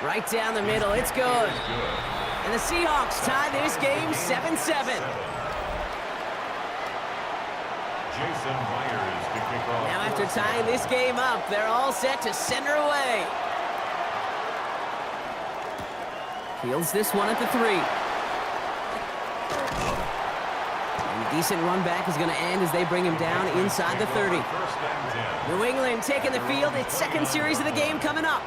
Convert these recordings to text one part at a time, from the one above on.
Right down the middle. It's good. And the Seahawks tie this game 7-7. Now after tying this game up, they're all set to send her away. Fields this one at the 3. And a decent run back is going to end as they bring him down inside the 30. New England taking the field. Its second series of the game coming up.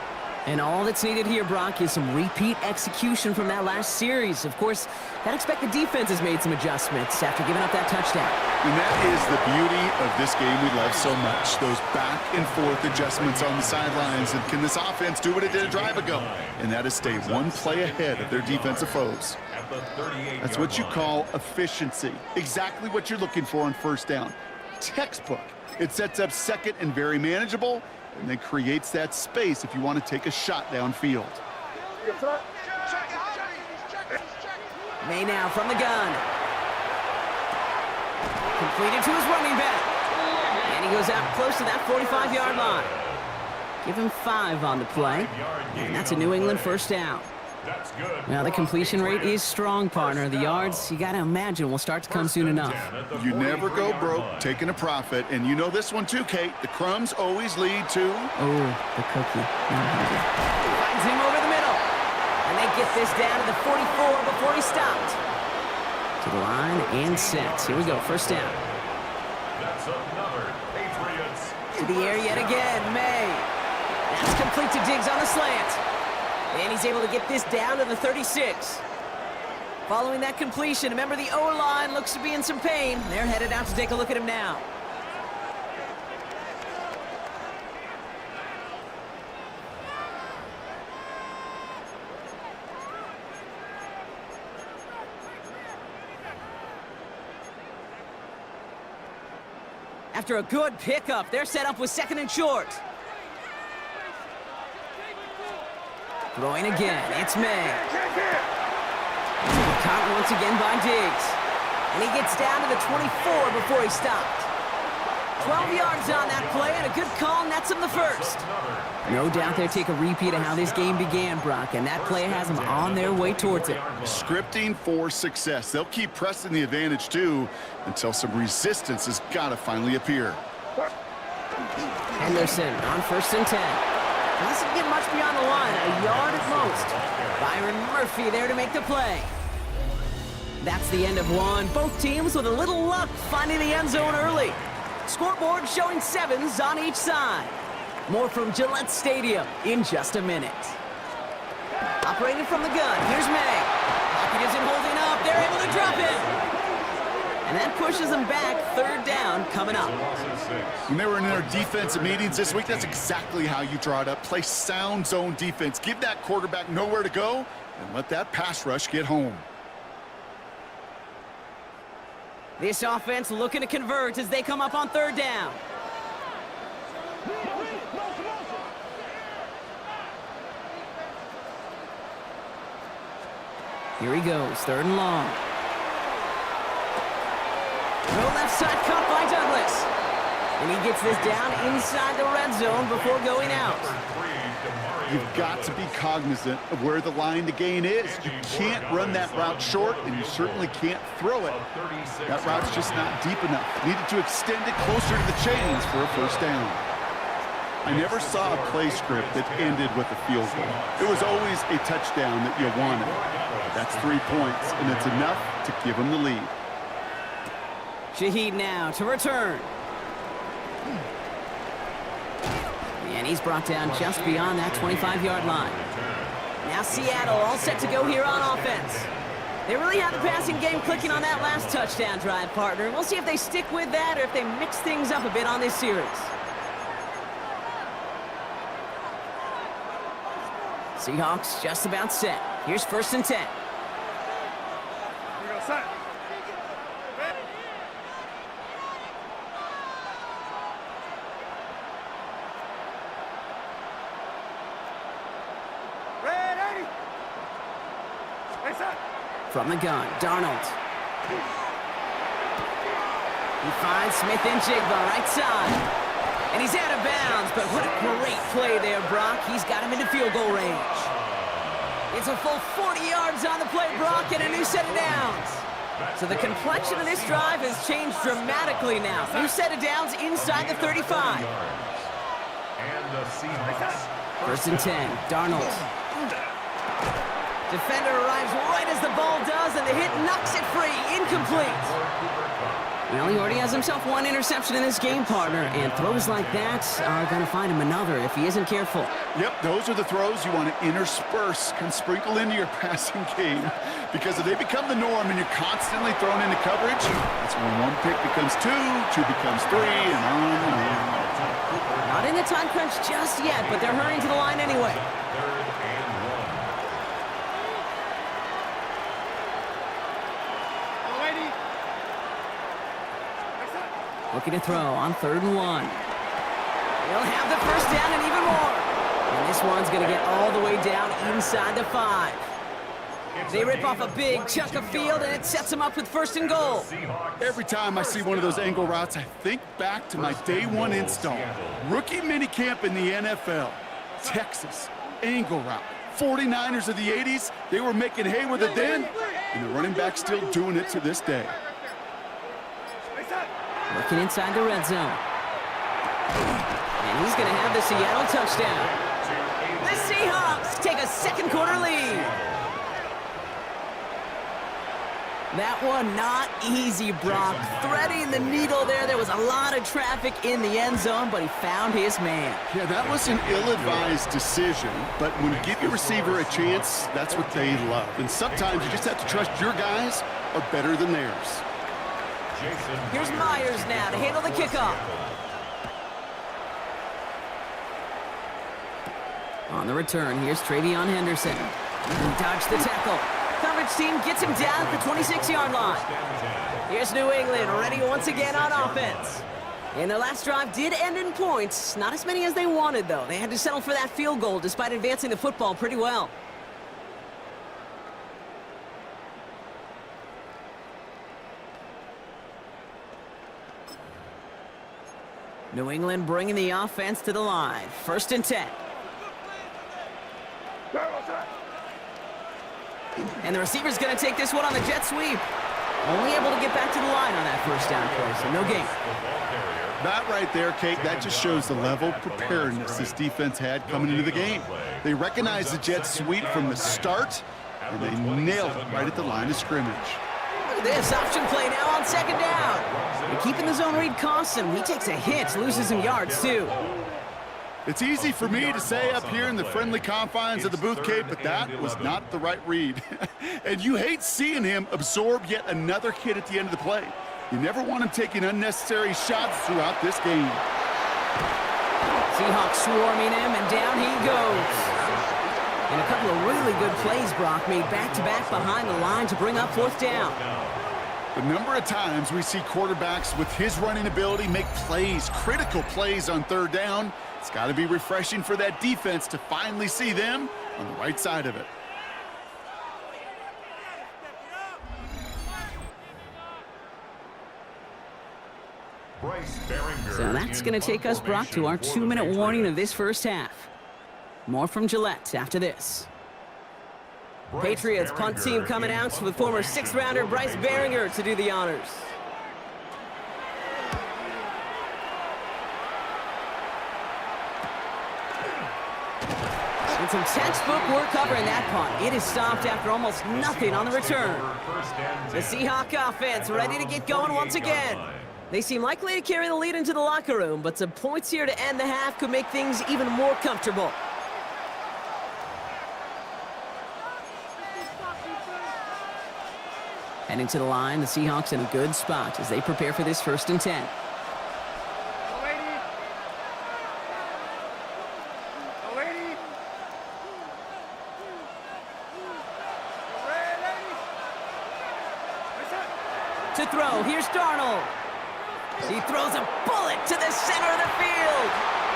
And all that's needed here, Brock, is some repeat execution from that last series. Of course, I'd expect the defense has made some adjustments after giving up that touchdown. And that is the beauty of this game we love so much. Those back and forth adjustments on the sidelines. And can this offense do what it did a drive ago? And that is stay one play ahead of their defensive foes. That's what you call efficiency. Exactly what you're looking for on first down. Textbook. It sets up second and very manageable, and then creates that space if you want to take a shot downfield. May now from the gun. Completed to his running back. And he goes out close to that 45-yard line. Give him 5 on the play. And that's a New England first down. Now the completion rate is strong, partner. The yards, you got to imagine, will start to come soon enough. You never go broke taking a profit. And you know this one too, Kate. The crumbs always lead to... Oh, the cookie. Finds him over the middle. And they get this down to the 44 before he stopped. To the line and set. Here we go, first down. That's another Patriots. To the air yet again, May. That's complete to Diggs on the slant. And he's able to get this down to the 36. Following that completion, remember the O-line looks to be in some pain. They're headed out to take a look at him now. After a good pickup, they're set up with second and short. Throwing again, it's May. Caught once again by Diggs. And he gets down to the 24 before he stopped. 12 yards on that play, and a good call nets him the first. No doubt they'll take a repeat of how this game began, Brock, and that play has them on their way towards it. Scripting for success. They'll keep pressing the advantage, too, until some resistance has got to finally appear. Henderson on first and 10. Doesn't get much beyond the line, a yard at most. Byron Murphy there to make the play. That's the end of one. Both teams with a little luck finding the end zone early. Scoreboard showing 7s on each side. More from Gillette Stadium in just a minute. Operating from the gun, here's May. Pocket isn't holding up, they're able to drop it. And that pushes them back, third down coming up. When they were in their defensive meetings this week, that's exactly how you draw it up. Play sound zone defense. Give that quarterback nowhere to go, and let that pass rush get home. This offense looking to convert as they come up on third down. Here he goes, third and long. No left side cut by Douglas. And he gets this down inside the red zone before going out. You've got to be cognizant of where the line to gain is. You can't run that route short, and you certainly can't throw it. That route's just not deep enough. Needed to extend it closer to the chains for a first down. I never saw a play script that ended with a field goal. It was always a touchdown that you wanted. That's 3 points, and it's enough to give them the lead. Shaheed now to return. And he's brought down just beyond that 25-yard line. Now Seattle all set to go here on offense. They really have the passing game clicking on that last touchdown drive, partner. We'll see if they stick with that or if they mix things up a bit on this series. Seahawks just about set. Here's first and 10. Here goes set. Ready. Hey, set. From the gun, Darnold. He finds Smith and Jigba right side. And he's out of bounds, but what a great play there, Brock. He's got him into field goal range. It's a full 40 yards on the play, Brock, and a new set of downs. So the complexion of this drive has changed dramatically now. New set of downs inside the 35. And the Seahawks. 1st and 10, Darnold. Defender arrives right as the ball does, and the hit knocks it free. Incomplete. Well, he already has himself one interception in this game, partner, and throws like that are going to find him another if he isn't careful. Yep, those are the throws you want to intersperse, can sprinkle into your passing game. Because if they become the norm and you're constantly thrown into coverage, that's when one pick becomes two becomes three, and on and on. Not in the time crunch just yet, but they're hurrying to the line anyway. Looking to throw on 3rd and 1. He'll have the first down and even more. And this one's going to get all the way down inside the 5. They rip off a big chunk of field, and it sets them up with 1st and goal. Every time I see one of those angle routes, I think back to my day one install. Rookie minicamp in the NFL. Texas, angle route. 49ers of the 80s, they were making hay with it then, and the running back's still doing it to this day. Looking inside the red zone. And he's going to have the Seattle touchdown. The Seahawks take a 2nd quarter lead. That one not easy, Brock. Threading the needle there. There was a lot of traffic in the end zone, but he found his man. Yeah, that was an ill-advised decision, but when you give your receiver a chance, that's what they love. And sometimes you just have to trust your guys are better than theirs. Here's Myers now to handle the kickoff. On the return, here's Travion Henderson. He dodged the tackle. Coverage team gets him down at the 26-yard line. Here's New England, ready once again on offense. And their last drive did end in points. Not as many as they wanted, though. They had to settle for that field goal despite advancing the football pretty well. New England bringing the offense to the line. 1st and 10. And the receiver's going to take this one on the jet sweep. Only able to get back to the line on that 1st down play, so no gain. That right there, Kate, that just shows the level of preparedness this defense had coming into the game. They recognized the jet sweep from the start, and they nailed it right at the line of scrimmage. Look at this option play now on 2nd down. And keeping the zone read costs him. He takes a hit, loses some yards too. It's easy for me to say up here in the friendly confines of the booth, Kate, but that was not the right read. And you hate seeing him absorb yet another hit at the end of the play. You never want him taking unnecessary shots throughout this game. Seahawks swarming him, and down he goes. And a couple of really good plays Brock made back-to-back behind the line to bring up 4th down. The number of times we see quarterbacks with his running ability make plays, critical plays on 3rd down, it's got to be refreshing for that defense to finally see them on the right side of it. So that's going to take us, Brock, to our 2-minute warning of this 1st half. More from Gillette after this. Patriots punt team coming out with former 6th-rounder Bryce Baringer to do the honors. And some textbook work covering that punt. It is stopped after almost nothing on the return. The Seahawk offense ready to get going once again. They seem likely to carry the lead into the locker room, but some points here to end the half could make things even more comfortable. Heading to the line, the Seahawks in a good spot as they prepare for this 1st and 10. To throw, here's Darnold. He throws a bullet to the center of the field.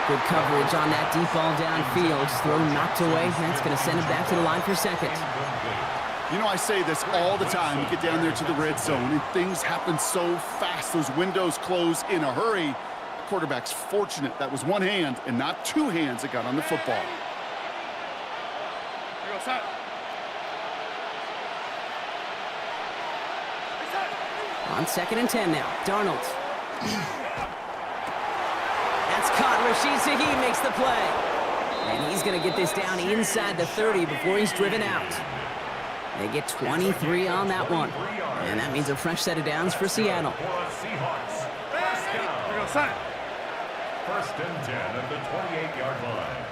Good coverage on that deep ball downfield. Throw knocked away. That's going to send him back to the line for 2nd. You know, I say this all the time. You get down there to the red zone, and things happen so fast. Those windows close in a hurry. The quarterback's fortunate that was one hand and not two hands that got on the football. On 2nd and 10 now. Darnold. That's caught. Rashid Shaheed makes the play. And he's going to get this down inside the 30 before he's driven out. They get 23 on that one. And that means a fresh set of downs for Seattle. Seahawks. First and 10 at the 28-yard line.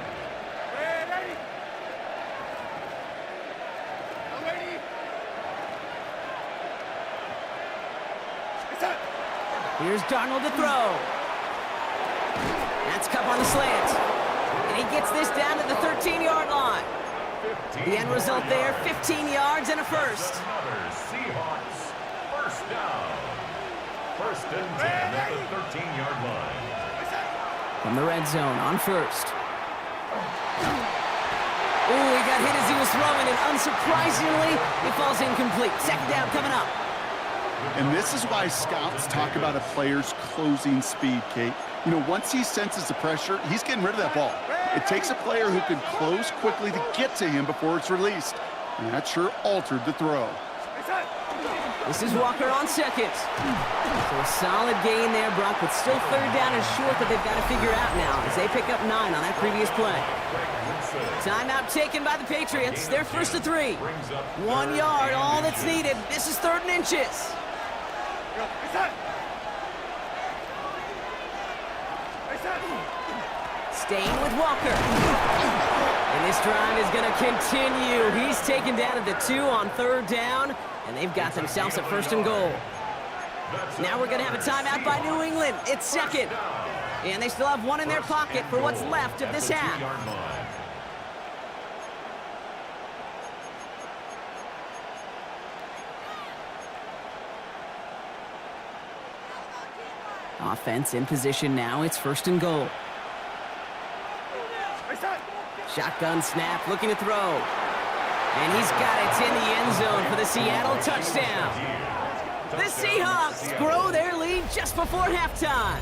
Here's Darnold to throw. That's Cup on the slant. And he gets this down to the 13-yard line. The end result there, 15 yards and a first. Another Seahawks first down. First and 10 at the 13-yard line. From the red zone on first. Ooh, he got hit as he was throwing, and unsurprisingly, he falls incomplete. Second down coming up. And this is why scouts talk about a player's closing speed, Kate. You know, once he senses the pressure, he's getting rid of that ball. It takes a player who can close quickly to get to him before it's released. And that sure altered the throw. This is Walker on second. So a solid gain there, Brock, but still third down and short that they've got to figure out now as they pick up 9 on that previous play. Timeout taken by the Patriots. They're first to 3. 1 yard, all that's needed. This is 3rd and inches. Staying with Walker. And this drive is going to continue. He's taken down at the 2 on 3rd down, and they've got themselves a 1st and goal. Now we're going to have a timeout by New England. It's 2nd. And they still have 1 in their pocket for what's left of this half. Offense in position now. It's 1st and goal. Shotgun snap, looking to throw. And he's got it in the end zone for the Seattle touchdown. The Seahawks grow their lead just before halftime.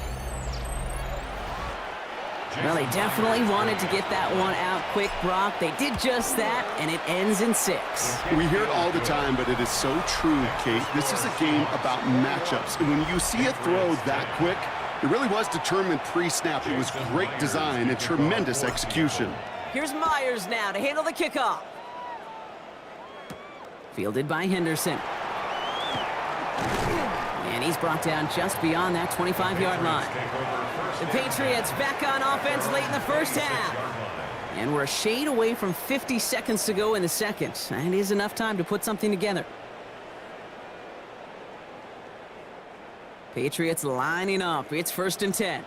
Well, they definitely wanted to get that one out quick, Brock. They did just that, and it ends in 6. We hear it all the time, but it is so true, Kate. This is a game about matchups. And when you see a throw that quick, it really was determined pre-snap. It was great design and tremendous execution. Here's Myers now to handle the kickoff. Fielded by Henderson. And he's brought down just beyond that 25-yard line. The Patriots back on offense late in the first half. And we're a shade away from 50 seconds to go in the second. That is enough time to put something together. Patriots lining up. It's 1st and 10.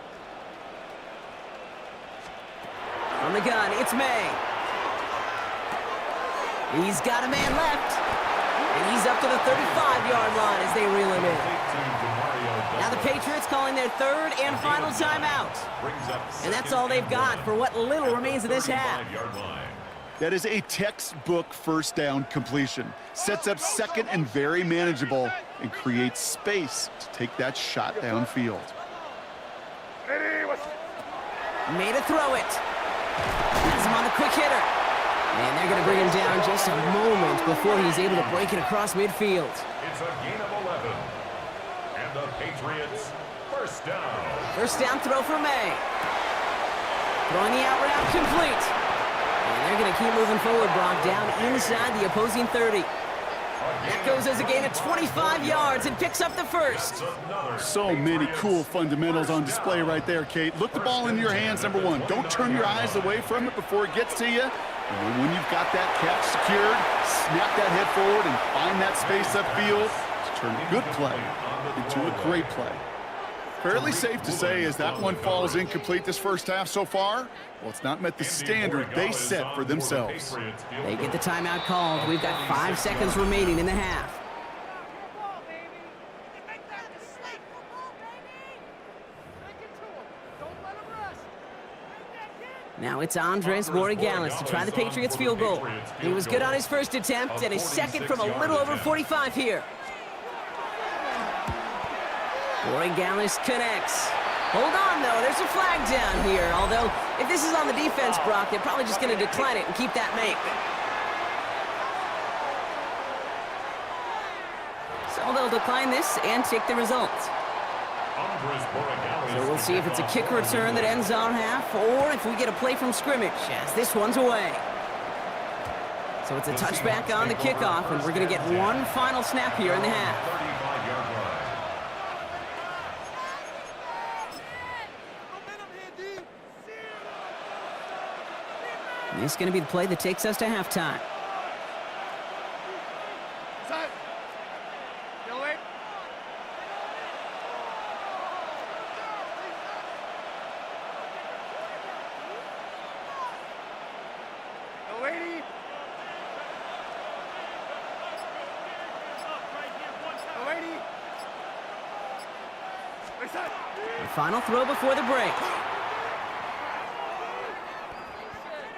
From the gun, it's May. He's got a man left. And he's up to the 35-yard line as they reel him in. Now the Patriots calling their 3rd and final timeout. And that's all they've got for what little remains of this half. That is a textbook 1st down completion. Sets up 2nd and very manageable and creates space to take that shot downfield. Made a throw it. Has him on the quick hitter. And they're going to bring him down just a moment before he's able to break it across midfield. It's a gain of 11. And the Patriots first down. First down throw for May. Throwing the out route complete. And they're going to keep moving forward, Brock, down inside the opposing 30. That goes as a gain of 25 yards and picks up the 1st. So many cool fundamentals on display right there, Kate. Look the ball into your hands, number 1. Don't turn your eyes away from it before it gets to you. And then when you've got that catch secured, snap that head forward and find that space upfield to turn a good play into a great play. Fairly safe to say as that one falls incomplete this first half so far, well, it's not met the standard they set for themselves. They get the timeout called. We've got 5 seconds remaining in the half. Now it's Andres Borregales to try the Patriots field goal. He was good on his first attempt and his second from a little over 45 here. Borregales connects. Hold on, though. There's a flag down here. Although, if this is on the defense, Brock, they're probably just going to decline it and keep that make. So they'll they'll decline this and take the results. So we'll see if it's a kick return that ends our half, or if we get a play from scrimmage, as this one's away. So it's a touchback on the kickoff, and we're going to get one final snap here in the half. This is going to be the play that takes us to halftime. The final throw before the break.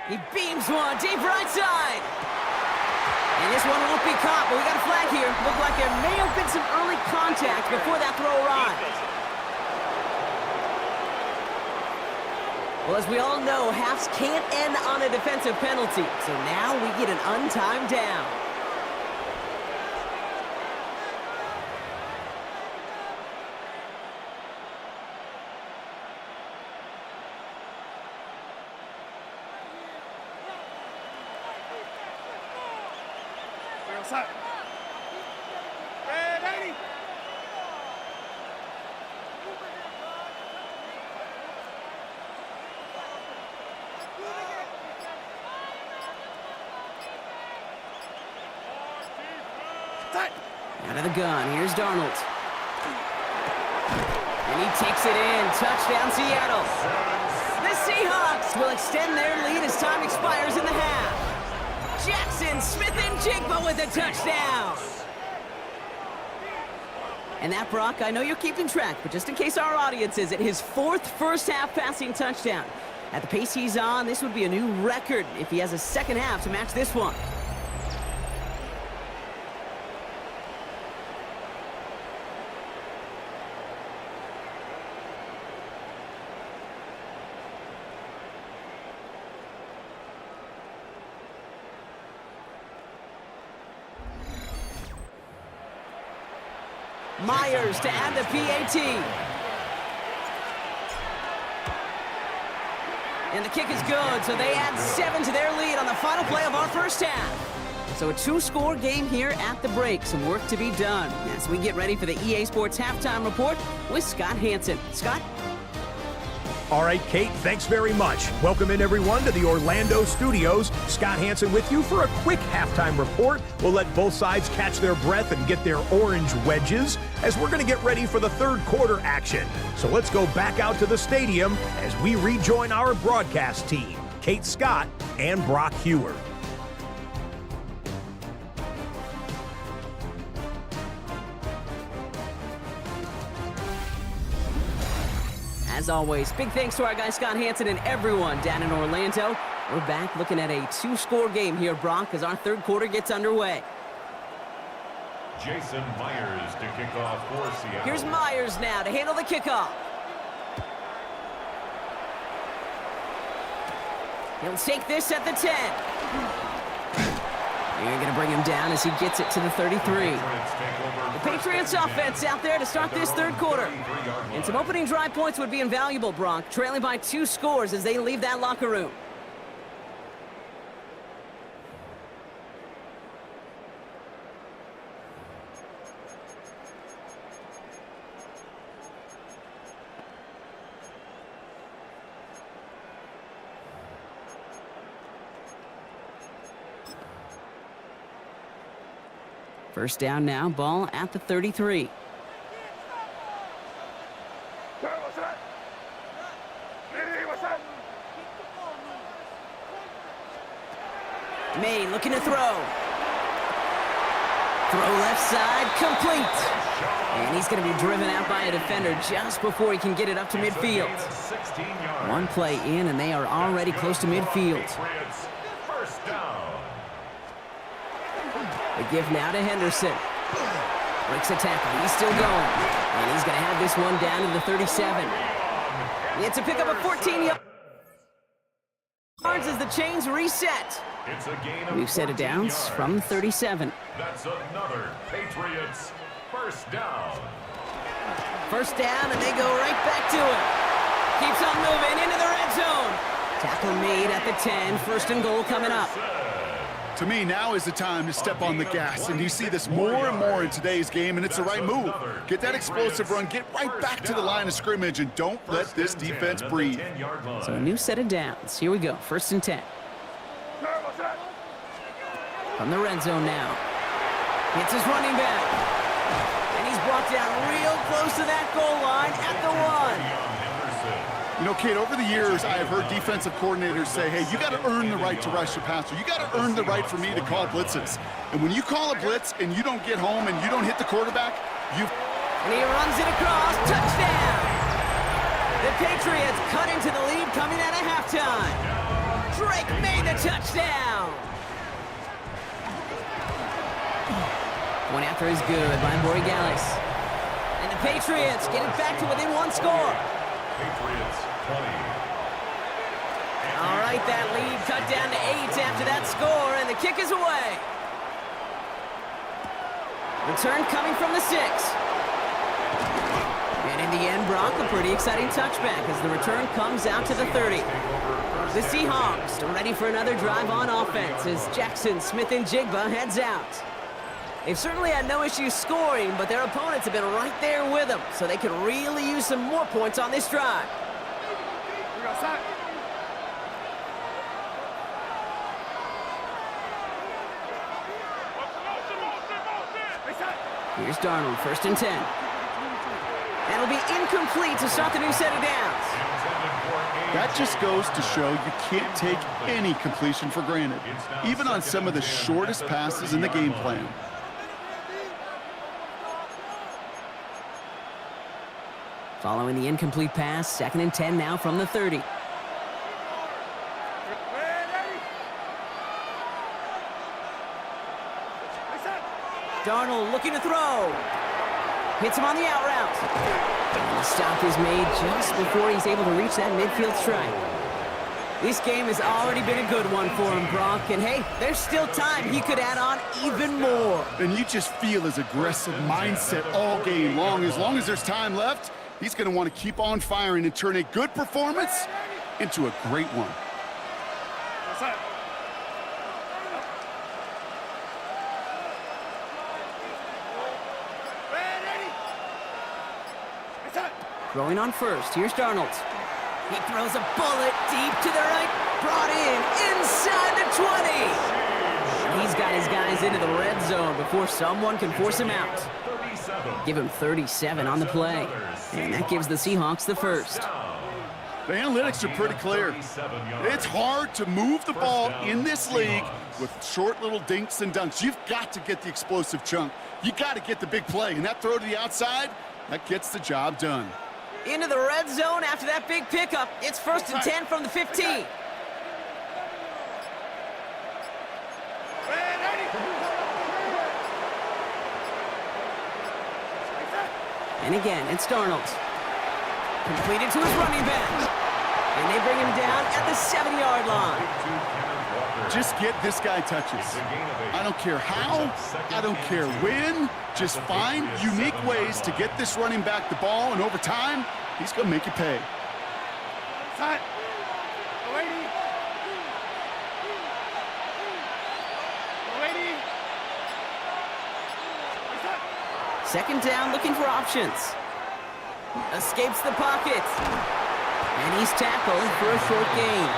He beams one deep right side. And this one won't be caught, but we got a flag here. Looked like there may have been some early contact before that throw arrived. Well, as we all know, halves can't end on a defensive penalty. So now we get an untimed down. Out of the gun, here's Darnold. And he takes it in. Touchdown, Seattle. The Seahawks will extend their lead as time expires in the half. Jackson Smith-Njigba with a touchdown. And that, Brock, I know you're keeping track, but just in case our audience isn't, his fourth first-half passing touchdown. At the pace he's on, this would be a new record if he has a second half to match this one. Myers to add the PAT. And the kick is good, so they add 7 to their lead on the final play of our first half. So a 2-score game here at the break. Some work to be done as we get ready for the EA Sports Halftime Report with Scott Hanson. Scott? All right, Kate, thanks very much. Welcome in, everyone, to the Orlando studios. Scott Hanson with you for a quick halftime report. We'll let both sides catch their breath and get their orange wedges as we're going to get ready for the third quarter action. So let's go back out to the stadium as we rejoin our broadcast team, Kate Scott and Brock Hewer. As always, big thanks to our guy Scott Hanson and everyone down in Orlando. We're back looking at a 2-score game here, Brock, as our third quarter gets underway. Jason Myers to kick off for Seattle. Here's Myers now to handle the kickoff. He'll take this at the 10. You're going to bring him down as he gets it to the 33. The Patriots offense out there to start this third quarter. And some opening drive points would be invaluable, Brock, trailing by 2 scores as they leave that locker room. First down now, ball at the 33. May looking to throw. Throw left side, complete. And he's going to be driven out by a defender just before he can get it up to midfield. One play in, and they are already close to midfield. The give now to Henderson. Breaks a tackle. He's still going. And he's going to have this one down to the 37. It's a pickup of 14 yards as the chains reset. It's a gain of We've set it down from 37. That's another Patriots First down. First down, and they go right back to it. Keeps on moving into the red zone. Tackle made at the 10. First and goal coming up. To me, now is the time to step on the gas, and you see this more and more in today's game, and it's the right move. Get that explosive run, get right back to the line of scrimmage, and don't let this defense breathe. So a new set of downs. Here we go, first and 10. From the red zone now. Hits his running back. And he's brought down real close to that goal line at the 1. You know, Kate, over the years, I have heard defensive coordinators say, hey, you got to earn the right to rush your passer. You got to earn the right for me to call blitzes. And when you call a blitz and you don't get home and you don't hit the quarterback, And he runs it across. Touchdown! The Patriots cut into the lead coming out of halftime. Drake made the touchdown! One after is good by Borregales. And the Patriots get it back to within one score. Patriots 20. All right, that lead cut down to 8 after that score, and the kick is away. Return coming from the 6. And in the end, Brock, a pretty exciting touchback as the return comes out to the 30. The Seahawks are ready for another drive on offense as Jackson, Smith, and Jigba heads out. They've certainly had no issues scoring, but their opponents have been right there with them, so they could really use some more points on this drive. Here's Darnold, first and 10. That'll be incomplete to start the new set of downs. that just goes to show you can't take any completion for granted, even on some of the shortest passes in the game plan. Following the incomplete pass, second and 10 now from the 30. Darnold looking to throw. Hits him on the out route. And the stop is made just before he's able to reach that midfield strike. This game has already been a good one for him, Brock. And hey, there's still time he could add on even more. And you just feel his aggressive mindset all game long. As there's time left, he's going to want to keep on firing and turn a good performance into a great one. Throwing on first, here's Darnold. He throws a bullet deep to the right, brought in inside the 20. And he's got his guys into the red zone before someone can force him out. Give him 37 on the play, and that gives the Seahawks the first. The analytics are pretty clear. It's hard to move the ball in this league with short little dinks and dunks. You've got to get the explosive chunk. You got to get the big play, and that throw to the outside, that gets the job done. Into the red zone after that big pickup. It's first and 10 from the 15. And again, it's Darnold. Completed to his running back. And they bring him down at the 7-yard line. Just get this guy touches. I don't care how, I don't care when. Just find unique ways to get this running back the ball, and over time, he's going to make you pay. Second down, looking for options. Escapes the pocket. And he's tackled for a short gain.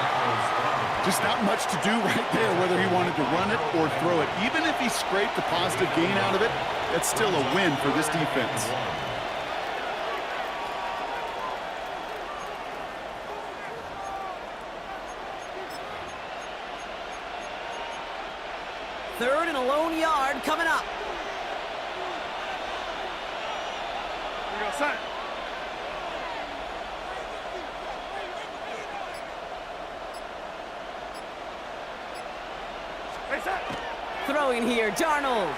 Just not much to do right there, whether he wanted to run it or throw it. Even if he scraped a positive gain out of it, that's still a win for this defense. Third and a lone yard coming up. Here we go, son. Throwing here, Darnold.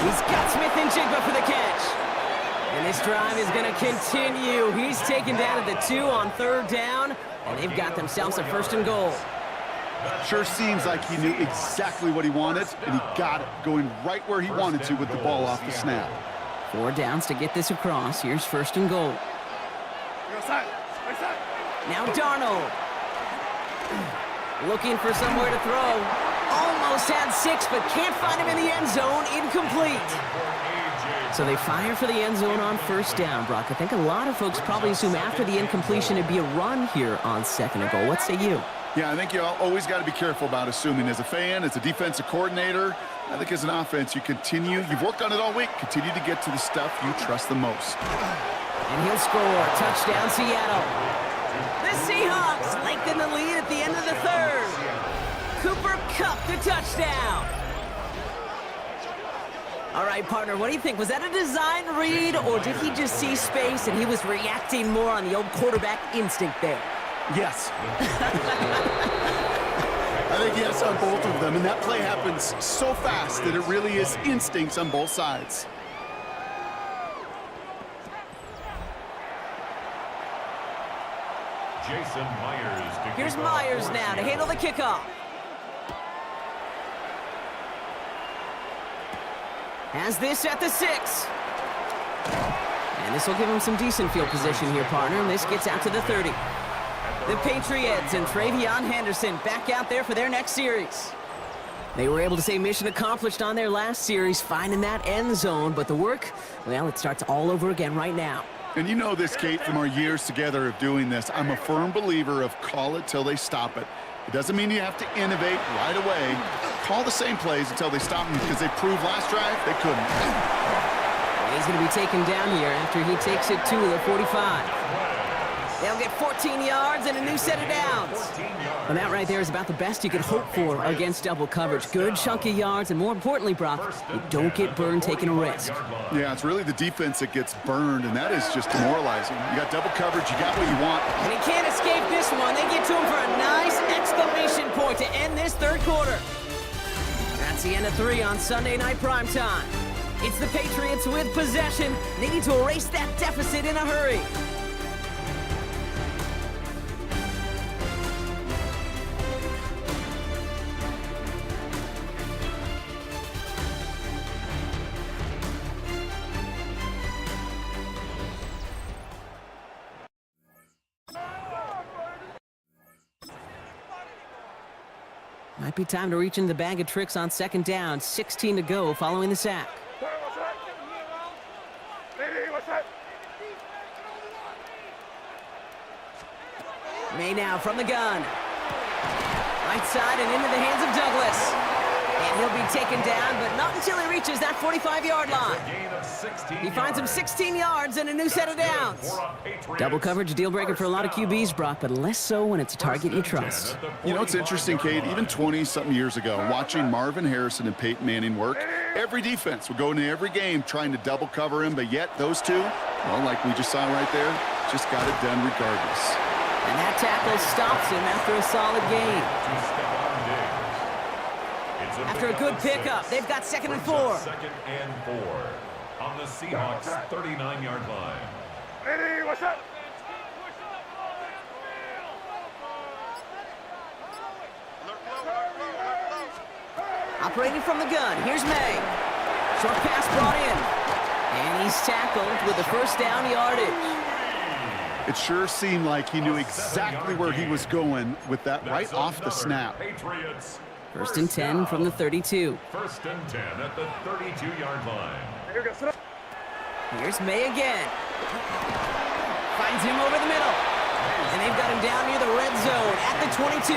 He's got Smith and Jigba for the catch. And this drive is going to continue. He's taken down at the 2 on third down, and they've got themselves a first and goal. Sure seems like he knew exactly what he wanted, and he got it, going right where he wanted to with the ball off the snap. 4 downs to get this across. Here's 1st and goal. Now Darnold. Looking for somewhere to throw. Almost had 6, but can't find him in the end zone. Incomplete. So they fire for the end zone on 1st down, Brock. I think a lot of folks probably assume after the incompletion it'd be a run here on 2nd and goal. What say you? Yeah, I think you always got to be careful about assuming. As a fan, as a defensive coordinator, I think as an offense, you've worked on it all week, continue to get to the stuff you trust the most. And he'll score. Touchdown, Seattle. The Seahawks lengthen the lead at the end of the 3rd. Cooper Kupp the touchdown. All right, partner, what do you think? Was that a design read, or did he just see space and he was reacting more on the old quarterback instinct there? Yes. I think yes on both of them, and that play happens so fast that it really is instincts on both sides. Jason Myers. Here's Myers now to handle the kickoff. Has this at the 6. And this will give him some decent field position here, partner, and this gets out to the 30. The Patriots and Travion Henderson back out there for their next series. They were able to say mission accomplished on their last series, finding that end zone, but the work, well, it starts all over again right now. And you know this, Kate, from our years together of doing this. I'm a firm believer of call it till they stop it. It doesn't mean you have to innovate right away. Call the same plays until they stop them, because they proved last drive they couldn't. He's going to be taken down here after he takes it to the 45. They'll get 14 yards and a new set of downs. And that right there is about the best you could hope for against double coverage. Good chunky yards, and more importantly, Brock, you don't get burned taking a risk. Yeah, it's really the defense that gets burned, and that is just demoralizing. You got double coverage, you got what you want. And he can't escape this one. They get to him for a nice exclamation point to end this 3rd quarter. That's the end of 3 on Sunday Night Primetime. It's the Patriots with possession. They need to erase that deficit in a hurry. Might be time to reach into the bag of tricks on 2nd down. 16 to go following the sack. May now from the gun. Right side and into the hands of Douglas. And he'll be taken down, but not until he reaches that 45-yard line. He finds him 16 yards and a new set of downs. Double coverage deal breaker for a lot of QBs, Brock, but less so when it's a target you trust. You know, it's interesting, Kate, even 20-something years ago, watching Marvin Harrison and Peyton Manning work, every defense would go into every game trying to double cover him, but yet those two, well, like we just saw right there, just got it done regardless. And that tackle stops him after a solid gain. After a good pickup, they've got 2nd and 4. 2nd and 4 on the Seahawks 39-yard line. Ready, what's up? Operating from the gun, here's May. Short pass brought in. And he's tackled with the 1st down yardage. It sure seemed like he knew exactly where he was going with that right off the snap. 1st and 10 from the 32. 1st and 10 at the 32-yard line. Here's May again. Finds him over the middle. And they've got him down near the red zone at the 22.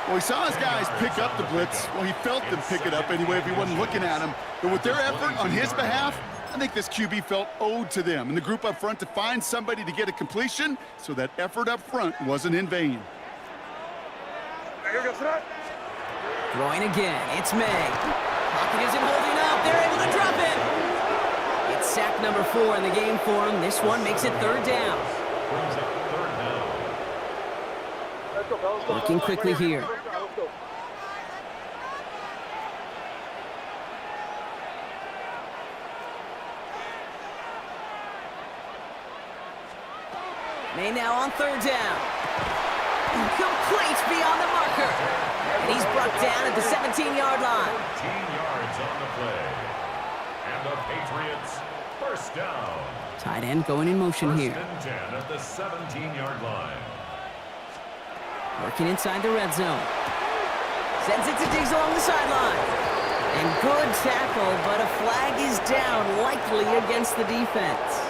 Well, he saw his guys pick up the blitz. Well, he felt them pick it up anyway if he wasn't looking at him. But with their effort on his behalf, I think this QB felt owed to them and the group up front to find somebody to get a completion, so that effort up front wasn't in vain. Throwing again, it's May. Pocket isn't holding up, they're able to drop it. It's sack number 4 in the game for him. This one makes it 3rd down. Working quickly here. May now on 3rd down. Complete beyond the marker. And he's brought down at the 17-yard line. 13 yards on the play. And the Patriots, first down. Tight end going in motion here. First and 10 at the 17-yard line. Working inside the red zone. Sends it to Diggs along the sideline. And good tackle, but a flag is down, likely against the defense.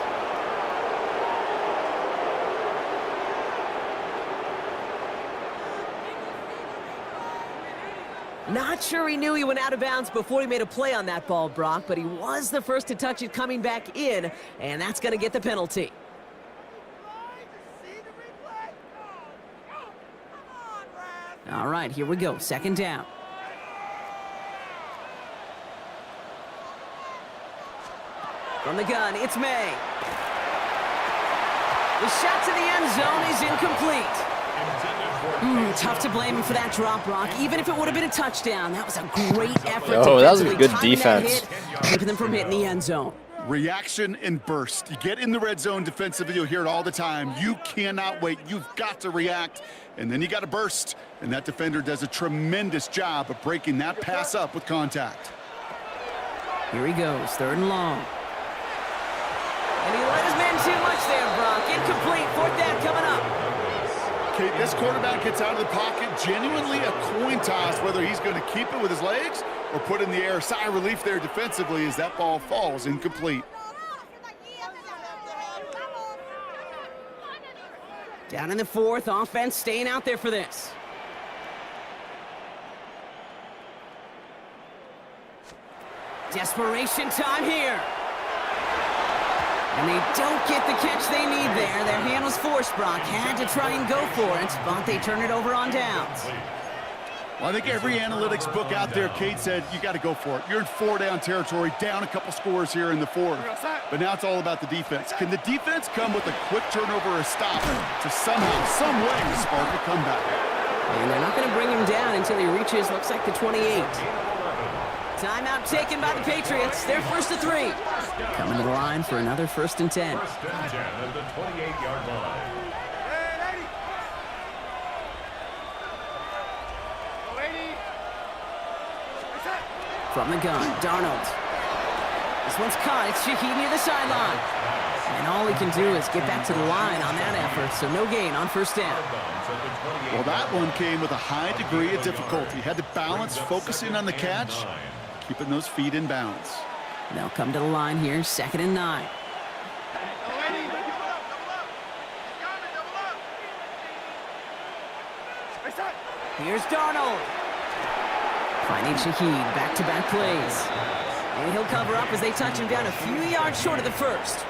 Not sure he knew he went out of bounds before he made a play on that ball, Brock, but he was the first to touch it coming back in, and that's going to get the penalty. All right, here we go. Second down. From the gun, it's May. The shot to the end zone is incomplete. Tough to blame him for that drop, Brock. Even if it would have been a touchdown, that was a great effort. Oh, that was a defensively, good timing that defense. hit, keeping them from hitting the end zone. Reaction and burst. You get in the red zone defensively, you'll hear it all the time. You cannot wait. You've got to react, and then you got to burst. And that defender does a tremendous job of breaking that pass up with contact. Here he goes, third and long. And he let his man too much there, Brock. Incomplete, fourth down coming up. Okay, this quarterback gets out of the pocket, genuinely a coin toss, whether he's going to keep it with his legs or put it in the air. Sigh of relief there defensively as that ball falls incomplete. Down in the fourth, offense staying out there for this. Desperation time here. And they don't get the catch they need there. Their hand was forced, Brock. Had to try and go for it, but they turn it over on downs. Well, I think every analytics book out there, Kate said, you got to go for it. You're in four-down territory, down a couple scores here in the fourth. But now it's all about the defense. Can the defense come with a quick turnover or a stop to somehow, some way, spark a comeback? And they're not going to bring him down until he reaches, looks like, the 28. Timeout taken by the Patriots. They're first to 3. Coming to the line for another first and 10. First and 10 at the 28-yard line. From the gun, Darnold. This one's caught. It's Shaheed near the sideline. And all he can do is get back to the line on that effort, so no gain on first down. Well, that one came with a high degree of difficulty. Had to balance focusing on the catch, keeping those feet in bounds. They'll come to the line here, second and 9. Here's Darnold. Finding Shaheed, back-to-back plays. And he'll cover up as they touch him down a few yards short of the first.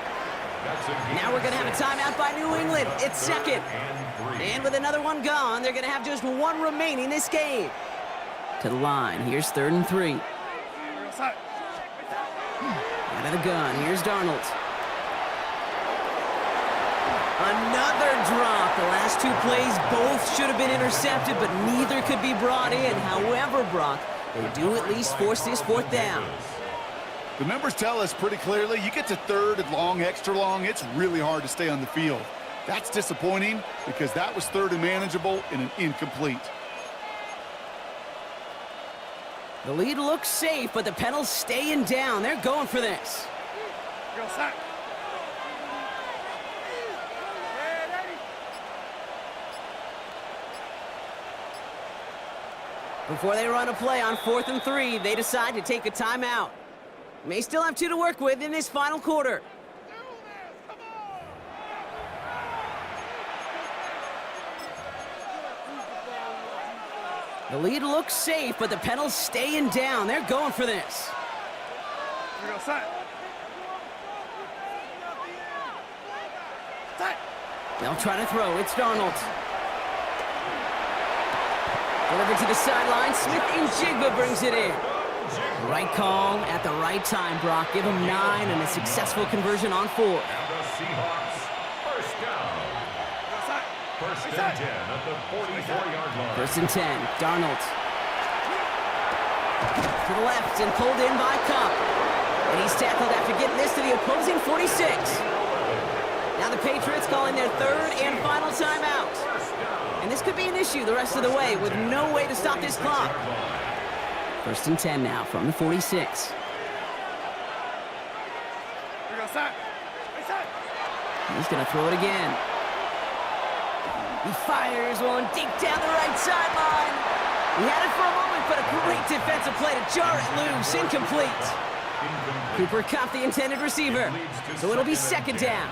Now we're going to have a timeout by New England. It's second. And with another one gone, they're going to have just one remaining this game. To the line, here's third and 3. Out of the gun, here's Darnold. Another drop. The last two plays both should have been intercepted, but neither could be brought in. However, Brock, they do at least force this fourth down. The numbers tell us pretty clearly, you get to third and long, extra long, it's really hard to stay on the field. That's disappointing because that was third and manageable and an incomplete. The lead looks safe, but the Penals staying down. They're going for this. Before they run a play on 4th and 3, they decide to take a timeout. May still have 2 to work with in this final quarter. The lead looks safe, but the Penals staying down. They're going for this. They'll try to throw. It's Darnold. Delivered to the sideline. Smith-Njigba brings it in. Right call at the right time, Brock. Give him 9 and a successful conversion on 4. And the Seahawks, first down. First and 10 at the 44-yard line. First and 10, Darnold. To the left and pulled in by Cup. And he's tackled after getting this to the opposing 46. Now the Patriots calling their third and final timeout. And this could be an issue the rest of the way with no way to stop this clock. 1st and 10 now from the 46. He's going to throw it again. He fires one deep down the right sideline. He had it for a moment, but a great defensive play to jar it loose. Incomplete. Cooper caught the intended receiver, so it'll be 2nd down.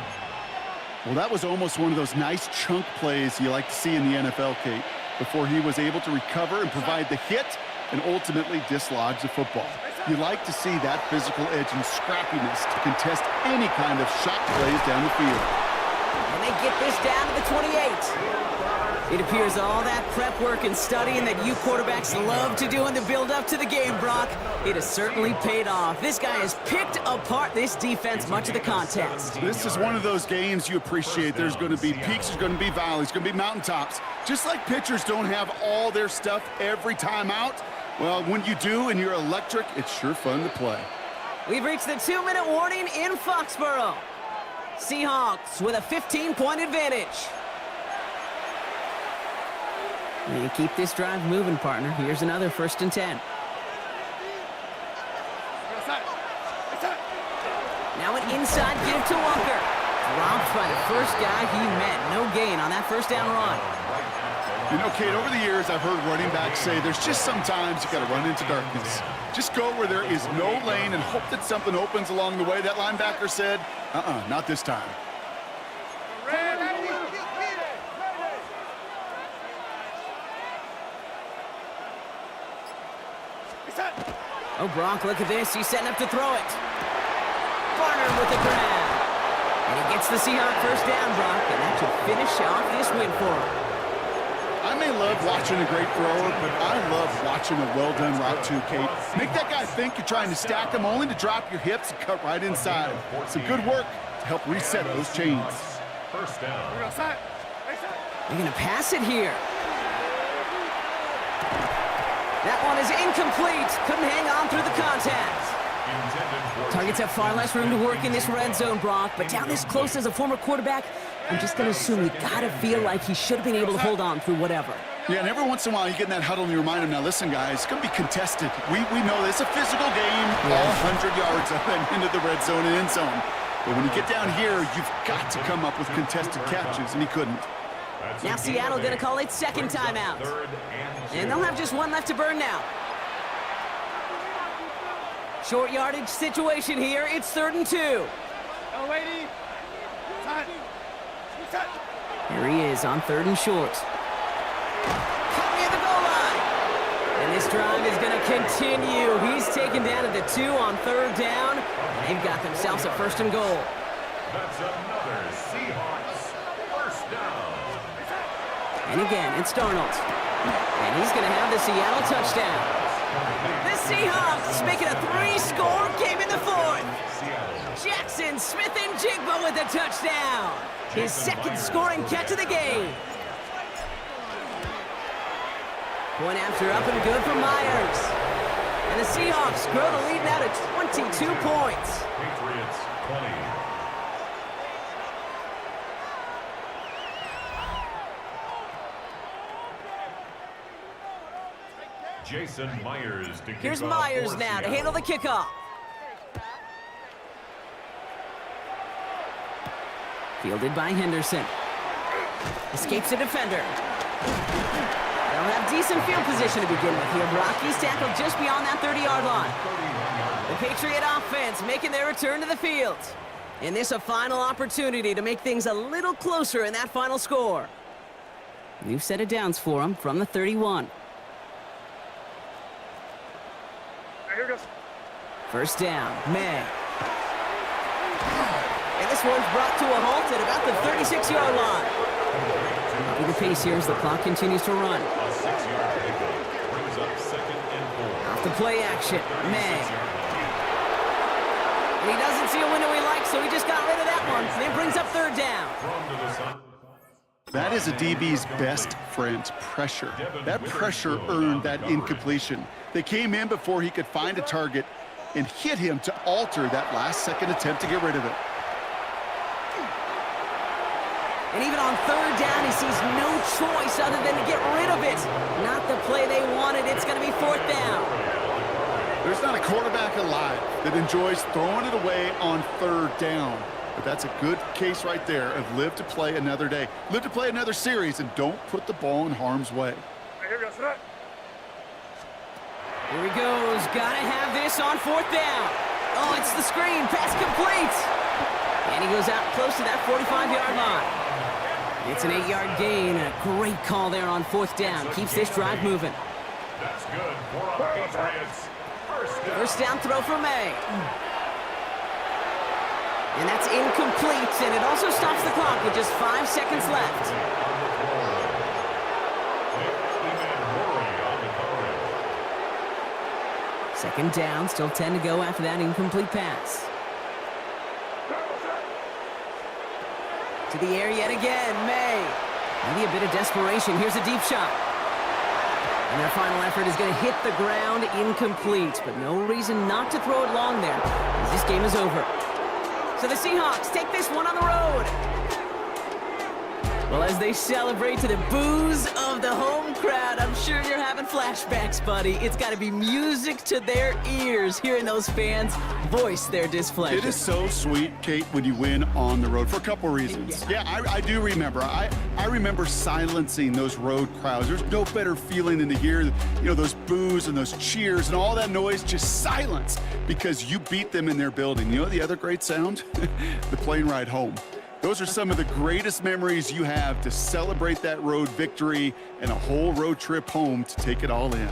Well, that was almost one of those nice chunk plays you like to see in the NFL, Kate, before he was able to recover and provide the hit and ultimately dislodge the football. You like to see that physical edge and scrappiness to contest any kind of shot plays down the field. And they get this down to the 28. It appears all that prep work and studying that you quarterbacks love to do in the build-up to the game, Brock, it has certainly paid off. This guy has picked apart this defense much of the contest. This is one of those games you appreciate. There's going to be peaks, there's going to be valleys, going to be mountaintops. Just like pitchers don't have all their stuff every time out, well, when you do and you're electric, it's sure fun to play. We've reached the 2-minute warning in Foxborough. Seahawks with a 15-point advantage. You keep this drive moving, partner. Here's another 1st and 10. Now an inside give to Walker. Dropped by the first guy he met. No gain on that 1st down run. You know, Kate, over the years, I've heard running backs say there's just sometimes you got to run into darkness. Just go where there is no lane and hope that something opens along the way. That linebacker said, not this time. Oh, Brock, look at this. He's setting up to throw it. Barnard with the grab. And he gets the Seahawks 1st down, Brock, and that should finish off this win for him. I may love watching a great thrower, but I love watching a well-done route too, Kate. Make that guy think you're trying to stack him only to drop your hips and cut right inside. Some good work to help reset those chains. 1st down. They're going to pass it here. That one is incomplete. Couldn't hang on through the contact. Targets have far less room to work in this red zone, Brock, but down this close as a former quarterback, I'm just going to assume you got to feel like he should have been able to hold on through whatever. Yeah, and every once in a while you get in that huddle and you remind him, now listen, guys, it's going to be contested. We know this. It's a physical game, all 100 yards up and into the red zone and end zone. But when you get down here, you've got to come up with contested catches, and he couldn't. Now Seattle going to call it 2nd timeout. And they'll have just one left to burn now. Short yardage situation here. It's 3rd and 2. Here he is on 3rd and short. Caught near the goal line. And this drive is going to continue. He's taken down at the 2 on 3rd down. They've got themselves a 1st and goal. That's another Seahawks 1st down. And again, it's Darnold. And he's going to have the Seattle touchdown. The Seahawks making a 3-score game in the 4th. Jackson Smith-Njigba with a touchdown. His 2nd scoring catch of the game. Point after up and good for Myers. And the Seahawks grow the lead now to 22 points. Patriots 20. Jason Myers to kick Here's off Myers for now to Seattle. handle the kickoff. Fielded by Henderson. Escapes a defender. They'll have decent field position to begin with here. Rocky's tackled just beyond that 30-yard line. The Patriot offense making their return to the field. And this a final opportunity to make things a little closer in that final score. New set of downs for them from the 31. Here goes. 1st down, May. And this one's brought to a halt at about the 36-yard line. Copy the pace here as the clock continues to run. A 6-yard pickup brings up 2nd and 4. Off the play action, May. And he doesn't see a window he likes, so he just got rid of that one. And it brings up 3rd down. Thrown to the side. That is a DB's best friend, pressure. That pressure earned that incompletion. They came in before he could find a target and hit him to alter that last-second attempt to get rid of it. And even on third down, he sees no choice other than to get rid of it. Not the play they wanted. It's going to be fourth down. There's not a quarterback alive that enjoys throwing it away on third down. But that's a good case right there of live to play another day. Live to play another series and don't put the ball in harm's way. Here we go, set. Here he goes. Gotta have this on fourth down. Oh, it's the screen. Pass complete. And he goes out close to that 45-yard line. It's an 8-yard gain, and a great call there on fourth down. Keeps this drive moving. That's good for the Patriots. First down throw for May. And that's incomplete, and it also stops the clock with just 5 seconds left. Second down, still 10 to go after that incomplete pass. To the air yet again, May. Maybe a bit of desperation. Here's a deep shot. And their final effort is going to hit the ground incomplete, but no reason not to throw it long there, as this game is over. So the Seahawks take this one on the road. Well, as they celebrate to the boos of the home crowd, I'm sure you're having flashbacks, buddy. It's got to be music to their ears, hearing those fans voice their displeasure. It is so sweet, Kate, when you win on the road for a couple reasons. Yeah, I do remember. I remember silencing those road crowds. There's no better feeling than to hear, those boos and those cheers and all that noise just silenced because you beat them in their building. You know the other great sound? The plane ride home. Those are some of the greatest memories you have to celebrate that road victory and a whole road trip home to take it all in.